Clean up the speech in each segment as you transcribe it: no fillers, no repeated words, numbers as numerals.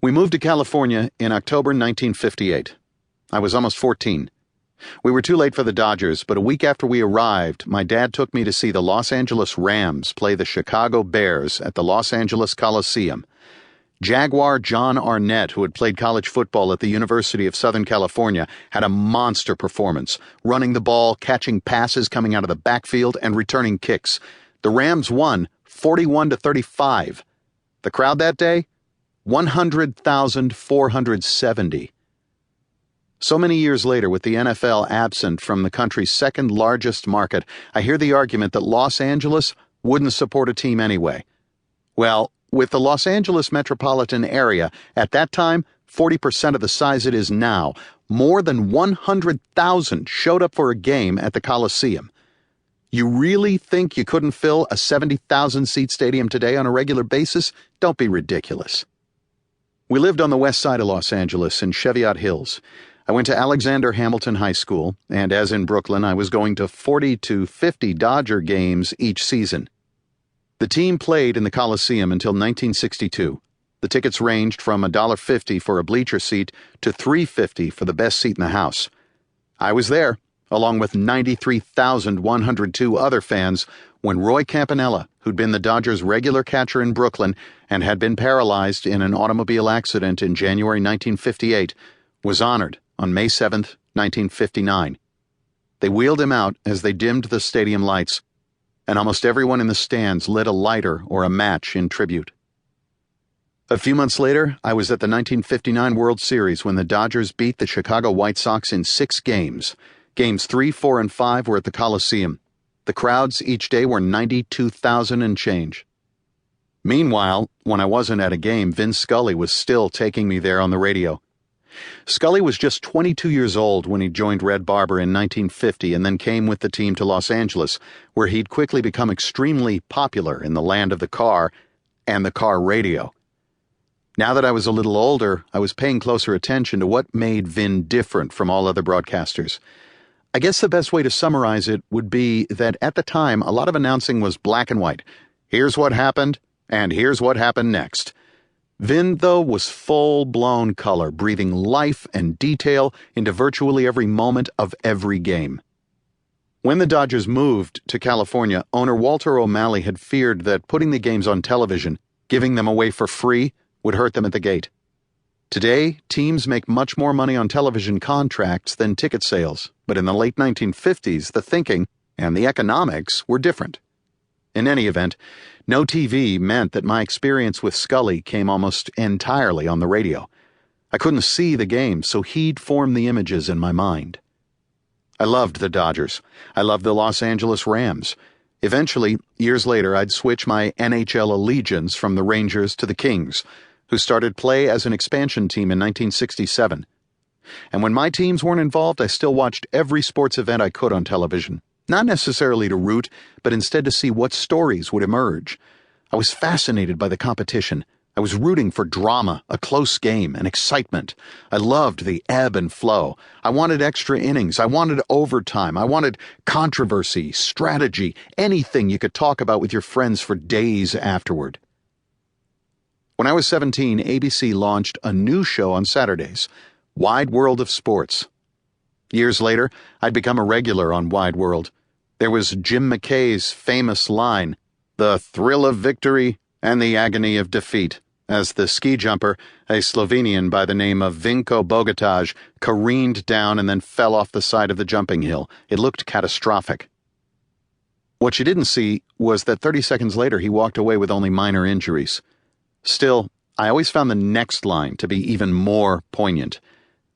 We moved to California in October 1958. I was almost 14. We were too late for the Dodgers, but a week after we arrived, my dad took me to see the Los Angeles Rams play the Chicago Bears at the Los Angeles Coliseum. Jaguar John Arnett, who had played college football at the University of Southern California, had a monster performance, running the ball, catching passes coming out of the backfield, and returning kicks. The Rams won 41-35. The crowd that day? 100,470. So many years later, with the NFL absent from the country's second largest market, I hear the argument that Los Angeles wouldn't support a team anyway. Well, with the Los Angeles metropolitan area, at that time, 40% of the size it is now, more than 100,000 showed up for a game at the Coliseum. You really think you couldn't fill a 70,000-seat stadium today on a regular basis? Don't be ridiculous. We lived on the west side of Los Angeles in Cheviot Hills. I went to Alexander Hamilton High School, and as in Brooklyn, I was going to 40 to 50 Dodger games each season. The team played in the Coliseum until 1962. The tickets ranged from $1.50 for a bleacher seat to $3.50 for the best seat in the house. I was there, along with 93,102 other fans, when Roy Campanella, who'd been the Dodgers' regular catcher in Brooklyn and had been paralyzed in an automobile accident in January 1958, was honored on May 7, 1959. They wheeled him out as they dimmed the stadium lights, and almost everyone in the stands lit a lighter or a match in tribute. A few months later, I was at the 1959 World Series when the Dodgers beat the Chicago White Sox in 6 games. Games 3, 4, and 5 were at the Coliseum. The crowds each day were 92,000 and change. Meanwhile, when I wasn't at a game, Vin Scully was still taking me there on the radio. Scully was just 22 years old when he joined Red Barber in 1950 and then came with the team to Los Angeles, where he'd quickly become extremely popular in the land of the car and the car radio. Now that I was a little older, I was paying closer attention to what made Vin different from all other broadcasters. I guess the best way to summarize it would be that at the time, a lot of announcing was black and white. Here's what happened, and here's what happened next. Vin, though, was full-blown color, breathing life and detail into virtually every moment of every game. When the Dodgers moved to California, owner Walter O'Malley had feared that putting the games on television, giving them away for free, would hurt them at the gate. Today, teams make much more money on television contracts than ticket sales, but in the late 1950s, the thinking and the economics were different. In any event, no TV meant that my experience with Scully came almost entirely on the radio. I couldn't see the game, so he'd form the images in my mind. I loved the Dodgers. I loved the Los Angeles Rams. Eventually, years later, I'd switch my NHL allegiance from the Rangers to the Kings, who started play as an expansion team in 1967. And when my teams weren't involved, I still watched every sports event I could on television. Not necessarily to root, but instead to see what stories would emerge. I was fascinated by the competition. I was rooting for drama, a close game, and excitement. I loved the ebb and flow. I wanted extra innings. I wanted overtime. I wanted controversy, strategy, anything you could talk about with your friends for days afterward. When I was 17, ABC launched a new show on Saturdays, Wide World of Sports. Years later, I'd become a regular on Wide World. There was Jim McKay's famous line, "The thrill of victory and the agony of defeat," as the ski jumper, a Slovenian by the name of Vinko Bogataj, careened down and then fell off the side of the jumping hill. It looked catastrophic. What you didn't see was that 30 seconds later he walked away with only minor injuries. Still, I always found the next line to be even more poignant.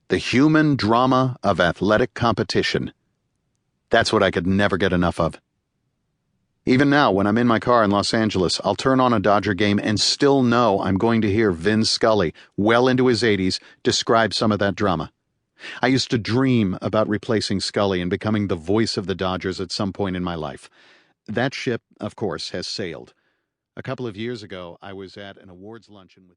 The human drama of athletic competition. That's what I could never get enough of. Even now, when I'm in my car in Los Angeles, I'll turn on a Dodger game and still know I'm going to hear Vin Scully, well into his 80s, describe some of that drama. I used to dream about replacing Scully and becoming the voice of the Dodgers at some point in my life. That ship, of course, has sailed. A couple of years ago, I was at an awards luncheon with